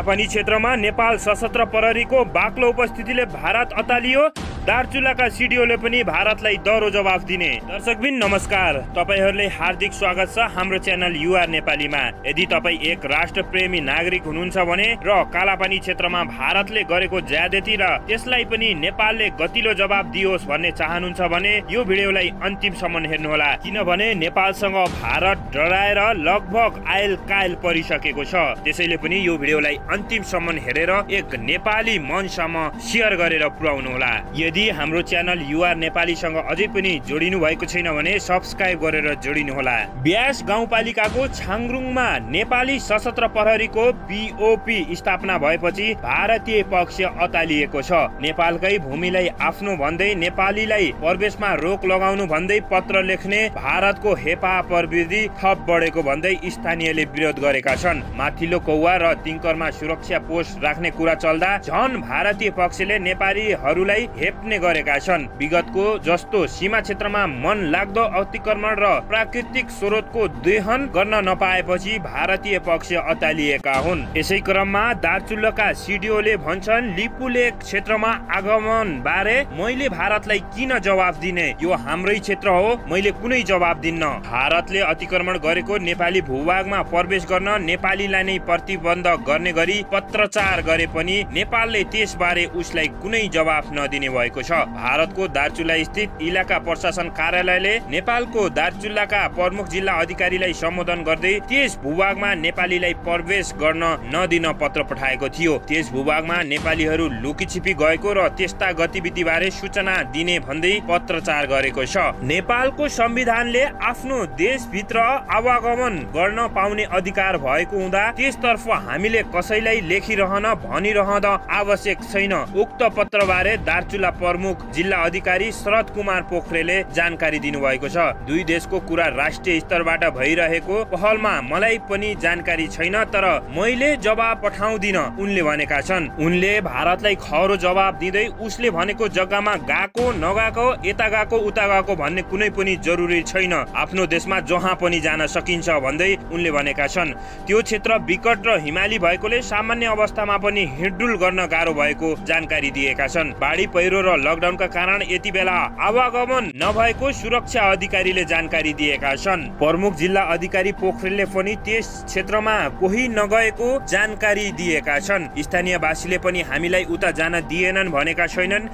कालापानी क्षेत्रमा नेपाल सशस्त्र प्रहरीको बाक्लो उपस्थितिले भारत अतालियो। दार्चुलाका सिडिओले पनि भारतलाई दह्रो जवाफ दिने। दर्शकबिन नमस्कार, तपाईहरुले हार्दिक स्वागत छ हाम्रो च्यानल युआर नेपालीमा। यदि तपाई एक राष्ट्रप्रेमी नागरिक हुनुहुन्छ भने र कालापानी क्षेत्रमा भारतले गरेको ज्यादती र त्यसलाई पनि नेपालले गतिलो जवाफ दियोस् भन्ने चाहनुहुन्छ भने यो भिडियोलाई अन्तिमसम्म हेर्नुहोला, किनभने नेपालसँग भारत डराएर लगभग आयल कायल परिसकेको छ। त्यसैले पनि यो भिडियोलाई अन्तिमसम्म हेरेर एक नेपाली मनसम्म शेयर गरेर पुर्याउनुहोला। यदि हाम्रो च्यानल युआर नेपालीसँग अझै पनि जोडिनु भएको छैन भने सब्स्क्राइब गरेर जोडिनुहोला। ब्यास गाउँपालिकाको छाङरुङमा नेपाली सशस्त्र प्रहरीको बीओपी स्थापना भएपछि भारतीय पक्ष अतालिएको छ। नेपालकै भूमिलाई आफ्नो भन्दै नेपालीलाई प्रवेशमा रोक लगाउनु भन्दै पत्र लेख्ने भारतको हेपा प्रविधि थप बढेको भन्दै स्थानीयले विरोध गरेका छन्। माथिल्लो कौवा र तिङ्करमा सुरक्षा पोस्ट राख्ने कुरा चल्दा झन भारतीय पक्षले नेपालीहरूलाई हेप्ने गरेका छन्। विगतको जस्तो सीमा क्षेत्रमा मन लाग्दो अतिक्रमण र प्राकृतिक स्रोतको दोहन गर्न नपाएपछि भारतीय पक्ष अतालिएका हुन्। यसै क्रममा दार्चुलाका सिडिओले भन्छन्, लिपुलेक क्षेत्रमा आगमन बारे मैले भारतलाई किन जवाफ दिने? यो हाम्रै क्षेत्र हो, मैले कुनै जवाफ दिन्न। भारतले अतिक्रमण गरेको नेपाली भूभागमा प्रवेश गर्न नेपालीलाई नै प्रतिबन्ध गर्ने गरी पत्रचार गरे पनि नेपालले त्यसबारे उसलाई कुनै जवाफ नदिने भएको छ। भारतको दार्चुला स्थित इलाका प्रशासन कार्यालयले नेपालको दार्चुलाका प्रमुख जिल्ला अधिकारीलाई सम्बोधन गर्दै त्यस भूभागमा नेपालीलाई प्रवेश गर्न नदिन पत्र पठाएको थियो। त्यस भूभागमा नेपालीहरू लुकीछिपी गएको र त्यस्ता गतिविधिबारे सूचना दिने भन्दै पत्रचार गरेको छ। नेपालको संविधानले आफ्नो देशभित्र आवागमन गर्न पाउने अधिकार भएको हुँदा त्यसतर्फ हामीले कसैलाई लेखिरहन भनिरहँदा आवश्यक छैन। उक्त पत्रबारे दार्चुला प्रमुख जिल्ला अधिकारी शरद कुमार पोखरेलले जानकारी दिनुभएको छ। दुई देशको कुरा राष्ट्रिय स्तरबाट भइरहेको पहलमा मलाई पनि जानकारी छैन, तर मैले जवाब पठाउँदिन उनले भनेका छन्। उनले भारतलाई खरो जवाब दिँदै उसले भनेको जग्गामा गएको नगएको, यता गएको उता गएको भन्ने कुनै पनि जरुरी छैन, आफ्नो देशमा जहाँ पनि जान सकिन्छ भन्दै उनले भनेका छन्। त्यो क्षेत्र विकट र हिमाली भएकोले सामान्य अवस्थामा पनि हिँडडुल गर्न गाह्रो भएको जानकारी दिएका छन्। बाढी पहिरो र लकडाउनका कारण यति बेला आवागमन नभएको सुरक्षा अधिकारीले जानकारी दिएका छन्। प्रमुख जिल्ला अधिकारी पोखरेलले पनि त्यस क्षेत्रमा कोही नगएको जानकारी दिएका छन्। स्थानीयवासीले पनि हामीलाई उता जान दिएनन् भनेका छैनन्।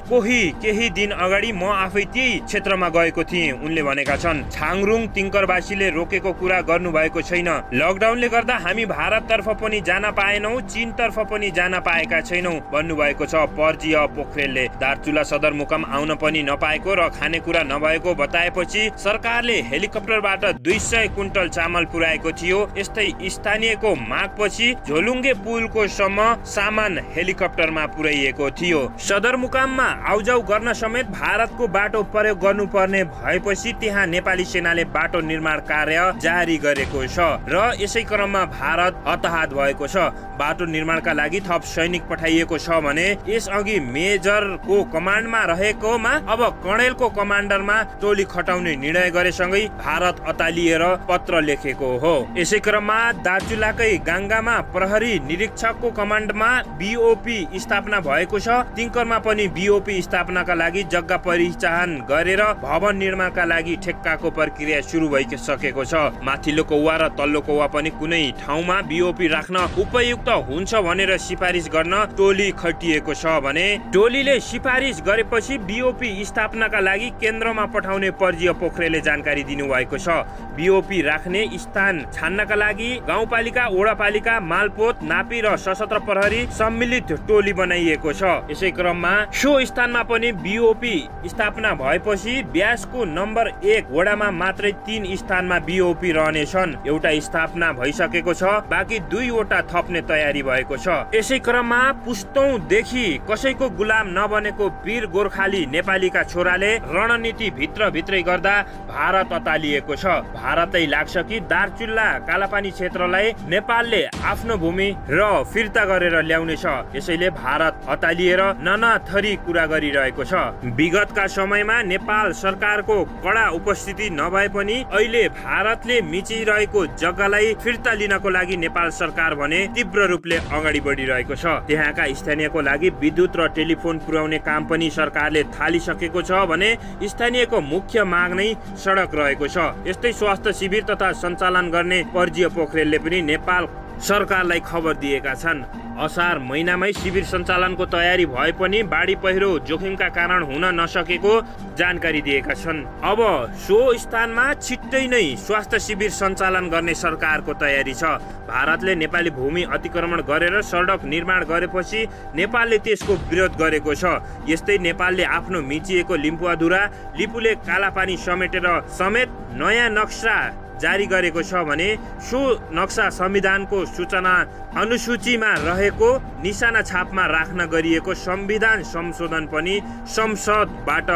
केही दिन अगाडि म आफै त्यही क्षेत्रमा गएको थिएँ उनले भनेका छन्। छाङरुङ तिङ्करवासीले रोकेको कुरा गर्नु भएको छैन। लकडाउनले गर्दा हामी भारततर्फ पनि जान पाएनौं, चीनतर्फ पनि जान पाएका छैनौं भन्नुभएको छ पर्जीय पोखरेलले। दार्चुला सदरमुकाम आउन पनि नपाएको र खानेकुरा नभएको बताएपछि सरकारले हेलिकप्टरबाट 200 कुन्टल चामल पुर्याएको थियो। यस्तै स्थानीयको मागपछि झोलुङ्गे पुलको सम्म सामान हेलिकप्टरमा पुर्याइएको थियो। सदरमुकाममा आउजाउ गर्न समेत भारतको बाटो प्रयोग गर्नुपर्ने भएपछि त्यहाँ नेपाली सेनाले बाटो निर्माण कार्य जारी गरेको छ र यसै क्रममा भारत हताहत भएको छ। बाटो निर्माणका लागि थप सैनिक पठाइएको छ भने यसअघि मेजरको कमान्डमा रहेकोमा अब कर्णेलको कमान्डरमा टोली खटाउने निर्णय गरेसँगै भारत अतालिएर पत्र लेखेको हो। यसै क्रममा दार्चुलाकै गाङ्गामा प्रहरी निरीक्षकको कमान्डमा बीओपी स्थापना भएको छ। तिङ्करमा पनि बीओपी स्थापनाका लागि जग्गा परिचालन गरेर भवन निर्माणका लागि ठेक्काको प्रक्रिया सुरु भइसकेको छ। माथिल्लो कौवा र तल्लो कौवा पनि कुनै ठाउँमा बीओपी राख्न उपयुक्त हुन्छ भनेर सिफारिस गर्न टोली खटिएको छ भने टोलीले सिफारिस गरेपछि बीओपी स्थापनाका लागि केन्द्रमा पठाउने पर्जीय पोखरेलले जानकारी दिनुभएको छ। बीओपी राख्ने स्थान छान्नका लागि गाउँपालिका, वडापालिका, मालपोत, नापी र सशस्त्र प्रहरी सम्मिलित टोली बनाइएको छ। यसै क्रममा सो स्थानमा पनि बीओपी स्थापना भएपछि ब्यासको नम्बर 1 वडामा मात्रै 3 स्थानमा बीओपी रहनेछन्। एउटा स्थापना भइसकेको छ, बाँकी 2 वटा थप्ने तयारी भएको छ। यसै क्रममा पुस्तौंदेखि कसैको गुलाम नबनेको वीर गोर्खाली नेपालीका छोराले रणनीति भित्रै गर्दा भारत अतालिएको छ। भारतै लाग्छ कि दार्चुला कालापानी क्षेत्रलाई नेपालले आफ्नो भूमि र फिर्ता गरेर ल्याउनेछ। यसैले भारत अतालिएर नाना थरी कुरा गरिरहेको छ। विगतका समयमा नेपाल सरकारको कडा उपस्थिति नभए पनि अहिले भारतले मिचिरहेको जग्गालाई फिर्ता लिनको लागि नेपाल सरकार भने तीव्र रूपले अगाडि बढिरहेको छ। त्यहाँका स्थानीयको लागि विद्युत र टेलिफोन पुर्याउने काम पनि सरकारले थालिसकेको छ भने स्थानीयको मुख्य माग नै सडक रहेको छ। यस्तै स्वास्थ्य शिविर तथा सञ्चालन गर्ने पर्जिय पोखरेलले पनि नेपाल सरकारलाई खबर दिएका छन्। असार महिनामै शिविर सञ्चालनको तयारी भए पनि बाढी पहिरो जोखिमका कारण हुन नसकेको जानकारी दिएका छन्। अब सो स्थानमा छिट्टै नै स्वास्थ्य शिविर सञ्चालन गर्ने सरकारको तयारी छ। भारतले नेपाली भूमि अतिक्रमण गरेर सडक निर्माण गरेपछि नेपालले त्यसको विरोध गरेको छ। यस्तै नेपालले आफ्नो मिचिएको लिम्पुवाधुरा लिपुले कालापानी समेत नयाँ नक्सा जारी गरेको छ भने सो नक्सा संविधानको सूचना अनुसूचीमा रहेको निशाना छापमा राख्न गरिएको संविधान संशोधन पनि संसदबाट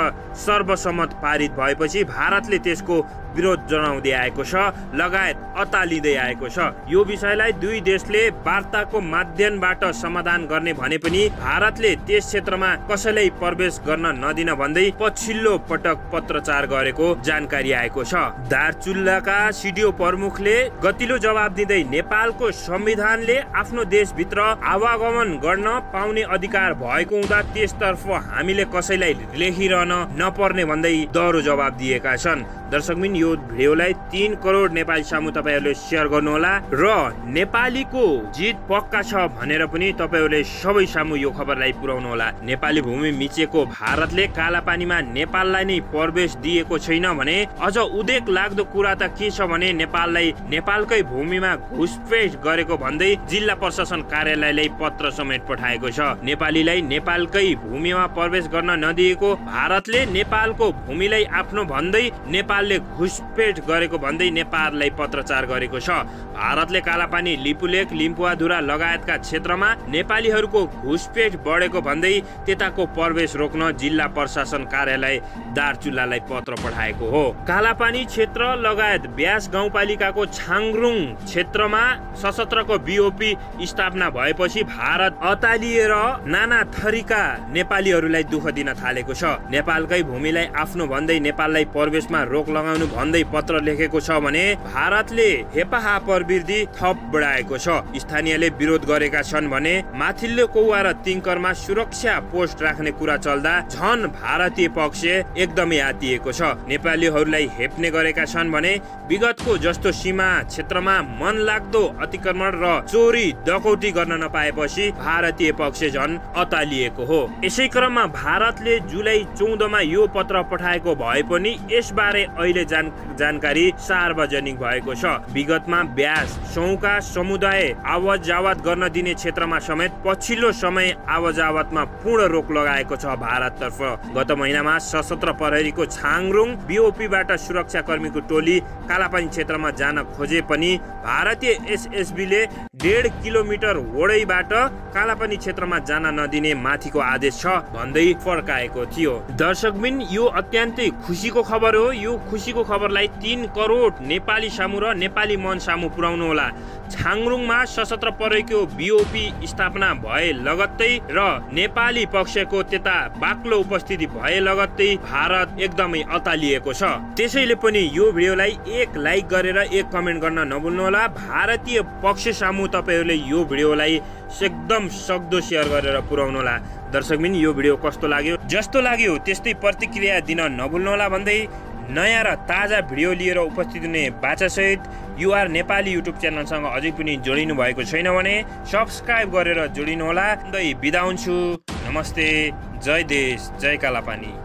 सर्वसम्मत पारित भएपछि भारतले त्यसको विरोध जनाउँदै आएको छ, लगायत अतालिँदै आएको छ। यो विषयलाई दुई देशले वार्ताको माध्यमबाट समाधान गर्ने भने पनि भारतले त्यस क्षेत्रमा कसैलाई प्रवेश गर्न नदिन भन्दै पछिल्लो पटक पत्रचार गरेको जानकारी आएको छ। दार्चुलाका सिडिओ प्रमुखले गतिलो जवाब दिँदै नेपालको संविधानले आफ्नो देशभित्र आवागमन गर्न पाउने अधिकार भएको हुँदा त्यसतर्फ हामीले कसैलाई लेखिरहन नपर्ने भन्दै दह्रो जवाब दिएका छन्। दर्शकबिन, यो भिडियोलाई 3 करोड नेपाली सामु तपाईहरुले शेयर गर्नुहोला र नेपालीको जित पक्का छ भनेर पनि तपाईहरुले सबै सामु यो खबरलाई पुर्याउनु होला। नेपाली भूमि मिचेको भारतले कालापानीमा नेपाललाई नै प्रवेश दिएको छैन भने अझ उदेक लाग्दो कुरा त के छ भने नेपाललाई नेपालकै भूमिमा घुसपेठ गरेको भन्दै जिल्ला प्रशासन कार्यालयलाई पत्र समेत पठाएको छ। नेपालीलाई नेपालकै भूमिमा प्रवेश गर्न नदिएको भारतले नेपालको भूमिलाई आफ्नो भन्दै नेपालले घुसपेठ गरेको भन्दै नेपाललाई पत्रचार गरेको छ। भारतले कालापानी, लिपुलेक, लिम्पुवाधुरा लगायतका क्षेत्रमा नेपालीहरूको घुसपेठ बढेको भन्दै त्यताको प्रवेश रोक्न जिल्ला प्रशासन कार्यालय दार्चुलालाई पत्र पठाएको हो। कालापानी क्षेत्र लगायत ब्यास गाउँपालिकाको छाङरुङ क्षेत्रमा सशस्त्रको बीओपी स्थापना भएपछि भारत अतालिएर नाना थरीका नेपालीहरूलाई दुःख दिन थालेको छ। नेपालकै भूमिलाई आफ्नो भन्दै नेपाललाई प्रवेशमा रोक लगाउनु भन्दै पत्र लेखेको छ भने भारतले हेपाहा प्रवृत्ति थप बढाएको छ। स्थानीयले विरोध गरेका छन् भने माथिल्लो कौवा र तिङ्करमा सुरक्षा पोस्ट राख्ने कुरा चल्दा झन भारतीय पक्ष एकदमै आतिएको छ। नेपालीहरूलाई हेप्ने गरेका छन् भने विगतको जस्तो सीमा क्षेत्रमा मन लाग्दो अतिक्रमण र चोरी डकौटी गर्न नपाएपछि भारतीय पक्ष झन अतालिएको हो। यसै क्रममा भारतले जुलाई 14 मा यो पत्र पठाएको भए पनि यसबारे अहिले जानकारी सार्वजनिक भएको छ। विगतमा ब्यास सौका समुदाय आवत जावत गर्न दिने क्षेत्रमा समेत पछिल्लो समय आवत जावतमा पूर्ण रोक लगाएको छ भारततर्फ। गत महिनामा सशस्त्र प्रहरीको छाङरुङ बीओपीबाट सुरक्षा कर्मीको टोली कालापानी क्षेत्रमा जान खोजे पनि भारतीय एसएसबीले 1.5 किलोमिटर वडैबाट कालापानी क्षेत्रमा जान नदिने माथिको आदेश छ भन्दै फर्काएको थियो। दर्शकबिन, यो अत्यन्तै खुसीको खबर हो। यो खुसीको खबरलाई 3 करोड नेपाली सामु र नेपाली मन सामु पुर्याउनु होला। छाङरुङमा सशस्त्र प्रहरीको बीओपी स्थापना भए लगत्तै र नेपाली पक्षको त्यता बाक्लो उपस्थिति भए लगत्तै भारत एकदमै अतालिएको छ। त्यसैले पनि यो भिडियोलाई 1 लाइक गरेर 1 कमेन्ट गर्न नभुल्नु होला। भारतीय पक्ष सामु तपाईहरुले यो भिडियोलाई एकदम सक्दो शेयर गरेर पुर्याउनु होला। दर्शकबिन, यो भिडियो कस्तो लाग्यो, जस्तो लाग्यो त्यस्तै प्रतिक्रिया दिन नभुल्नु होला भन्दै नयाँ र ताजा भिडियो लिएर उपस्थित हुने बाचासहित युआर नेपाली युट्युब च्यानलसँग अझै पनि जोडिनु भएको छैन भने सब्स्क्राइब गरेर जोडिनु होला। बिदा हुन्छु। नमस्ते, जय देश, जय कालापानी।